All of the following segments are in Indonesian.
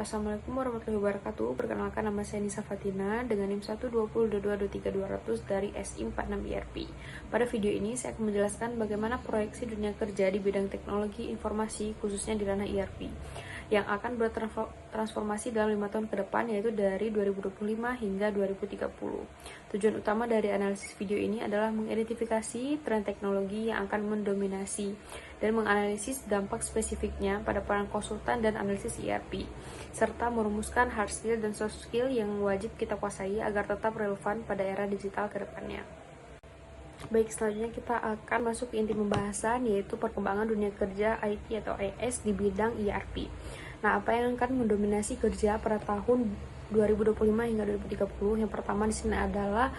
Assalamualaikum warahmatullahi wabarakatuh. Perkenalkan, nama saya Nisa Fatina dengan NIM 1202223.200 dari SI 46 IRP. Pada video ini saya akan menjelaskan bagaimana proyeksi dunia kerja di bidang teknologi informasi khususnya di ranah IRP yang akan bertransformasi dalam 5 tahun ke depan, yaitu dari 2025 hingga 2030. Tujuan utama dari analisis video ini adalah mengidentifikasi tren teknologi yang akan mendominasi dan menganalisis dampak spesifiknya pada peran konsultan dan analisis IRP, serta merumuskan hard skill dan soft skill yang wajib kita kuasai agar tetap relevan pada era digital ke depannya. Baik, selanjutnya kita akan masuk ke inti pembahasan, yaitu perkembangan dunia kerja IT atau IS di bidang IRP. Nah, apa yang akan mendominasi kerja pada tahun 2025 hingga 2030? Yang pertama di sini adalah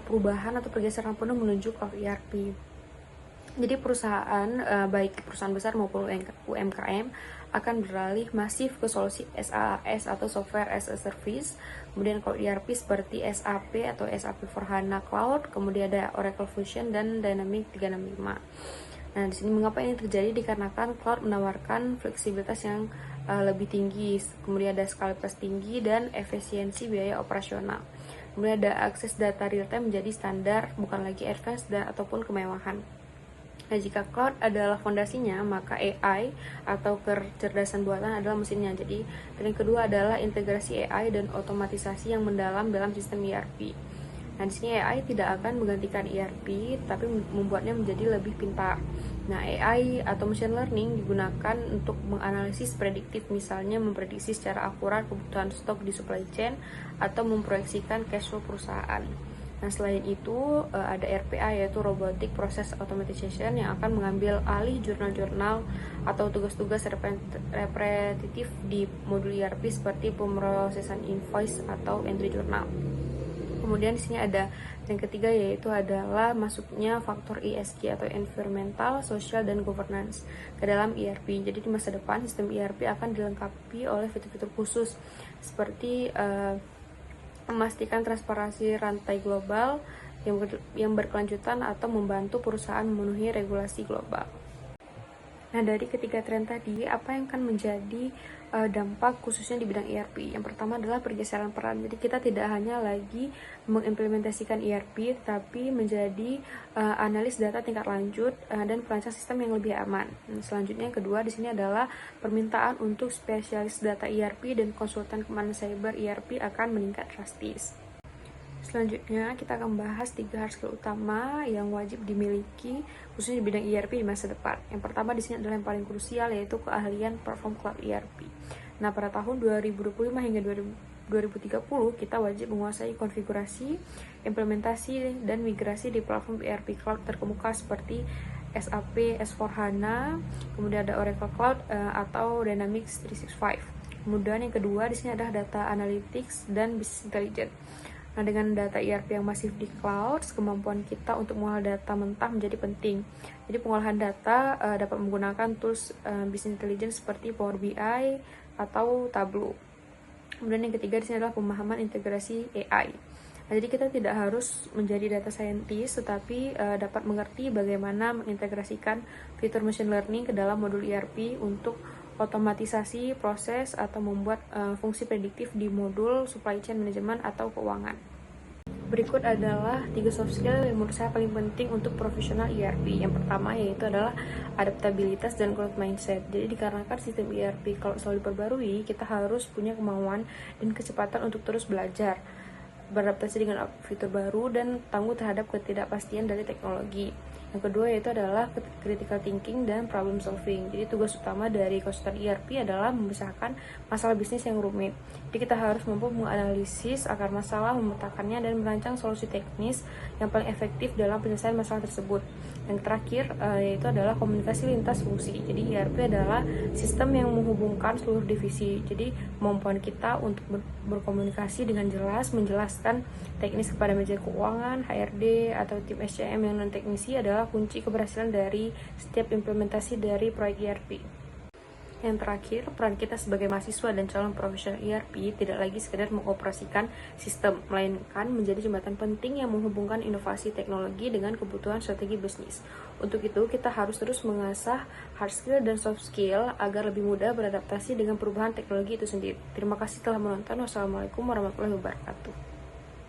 perubahan atau pergeseran penuh menuju cloud IRP. Jadi perusahaan, baik perusahaan besar maupun UMKM, akan beralih masif ke solusi SaaS atau Software as a Service. Kemudian cloud ERP seperti SAP atau SAP for HANA Cloud, kemudian ada Oracle Fusion dan Dynamics 365. Nah, di sini mengapa ini terjadi? Dikarenakan cloud menawarkan fleksibilitas yang lebih tinggi, kemudian ada skalitas tinggi dan efisiensi biaya operasional. Kemudian ada akses data real time menjadi standar, bukan lagi advance ataupun kemewahan. Nah, jika cloud adalah fondasinya, maka AI atau kecerdasan buatan adalah mesinnya. Jadi, yang kedua adalah integrasi AI dan otomatisasi yang mendalam dalam sistem ERP. Nah, di sini AI tidak akan menggantikan ERP, tapi membuatnya menjadi lebih pintar. Nah, AI atau machine learning digunakan untuk menganalisis prediktif, misalnya memprediksi secara akurat kebutuhan stok di supply chain atau memproyeksikan cash flow perusahaan. Nah, selain itu ada RPA, yaitu Robotic Process Automation, yang akan mengambil alih jurnal-jurnal atau tugas-tugas repetitif di modul ERP seperti pemrosesan invoice atau entry jurnal. Kemudian di sini ada yang ketiga, yaitu adalah masuknya faktor ESG atau environmental, social, dan governance ke dalam ERP. Jadi di masa depan sistem ERP akan dilengkapi oleh fitur-fitur khusus seperti memastikan transparansi rantai global yang berkelanjutan atau membantu perusahaan memenuhi regulasi global. Nah, dari ketiga tren tadi, apa yang akan menjadi dampak khususnya di bidang ERP? Yang pertama adalah pergeseran peran. Jadi kita tidak hanya lagi mengimplementasikan ERP, tetapi menjadi analis data tingkat lanjut dan perancang sistem yang lebih aman. Nah, selanjutnya yang kedua di sini adalah permintaan untuk spesialis data ERP dan konsultan keamanan cyber ERP akan meningkat drastis. Selanjutnya kita akan bahas 3 hard skill utama yang wajib dimiliki khususnya di bidang ERP di masa depan. Yang pertama di sini adalah yang paling krusial, yaitu keahlian perform cloud ERP. Nah, pada tahun 2025 hingga 2030 kita wajib menguasai konfigurasi, implementasi, dan migrasi di platform ERP cloud terkemuka seperti SAP S/4HANA, kemudian ada Oracle Cloud atau Dynamics 365. Kemudian yang kedua di sini adalah data analytics dan business intelligence. Nah, dengan data ERP yang masif di cloud, kemampuan kita untuk mengolah data mentah menjadi penting. Jadi pengolahan data dapat menggunakan tools business intelligence seperti Power BI atau Tableau. Kemudian yang ketiga di sini adalah pemahaman integrasi AI. Nah, jadi kita tidak harus menjadi data scientist, tetapi dapat mengerti bagaimana mengintegrasikan fitur machine learning ke dalam modul ERP untuk otomatisasi proses atau membuat fungsi prediktif di modul supply chain management atau keuangan. Berikut adalah 3 soft skill yang menurut saya paling penting untuk profesional ERP. Yang pertama yaitu adalah adaptabilitas dan growth mindset. Jadi dikarenakan sistem ERP kalau selalu diperbarui, kita harus punya kemauan dan kecepatan untuk terus belajar, beradaptasi dengan fitur baru, dan tangguh terhadap ketidakpastian dari teknologi. Yang kedua yaitu adalah critical thinking dan problem solving. Jadi tugas utama dari konsultan ERP adalah memisahkan masalah bisnis yang rumit. Jadi kita harus mampu menganalisis akar masalah, memetakannya, dan merancang solusi teknis yang paling efektif dalam penyelesaian masalah tersebut. Yang terakhir yaitu adalah komunikasi lintas fungsi. Jadi ERP adalah sistem yang menghubungkan seluruh divisi. Jadi kemampuan kita untuk berkomunikasi dengan jelas, menjelaskan teknis kepada manajer keuangan, HRD, atau tim SCM yang non-teknisi adalah kunci keberhasilan dari setiap implementasi dari proyek ERP. Yang terakhir, peran kita sebagai mahasiswa dan calon profesional ERP tidak lagi sekedar mengoperasikan sistem, melainkan menjadi jembatan penting yang menghubungkan inovasi teknologi dengan kebutuhan strategi bisnis. Untuk itu, kita harus terus mengasah hard skill dan soft skill agar lebih mudah beradaptasi dengan perubahan teknologi itu sendiri. Terima kasih telah menonton. Wassalamualaikum warahmatullahi wabarakatuh.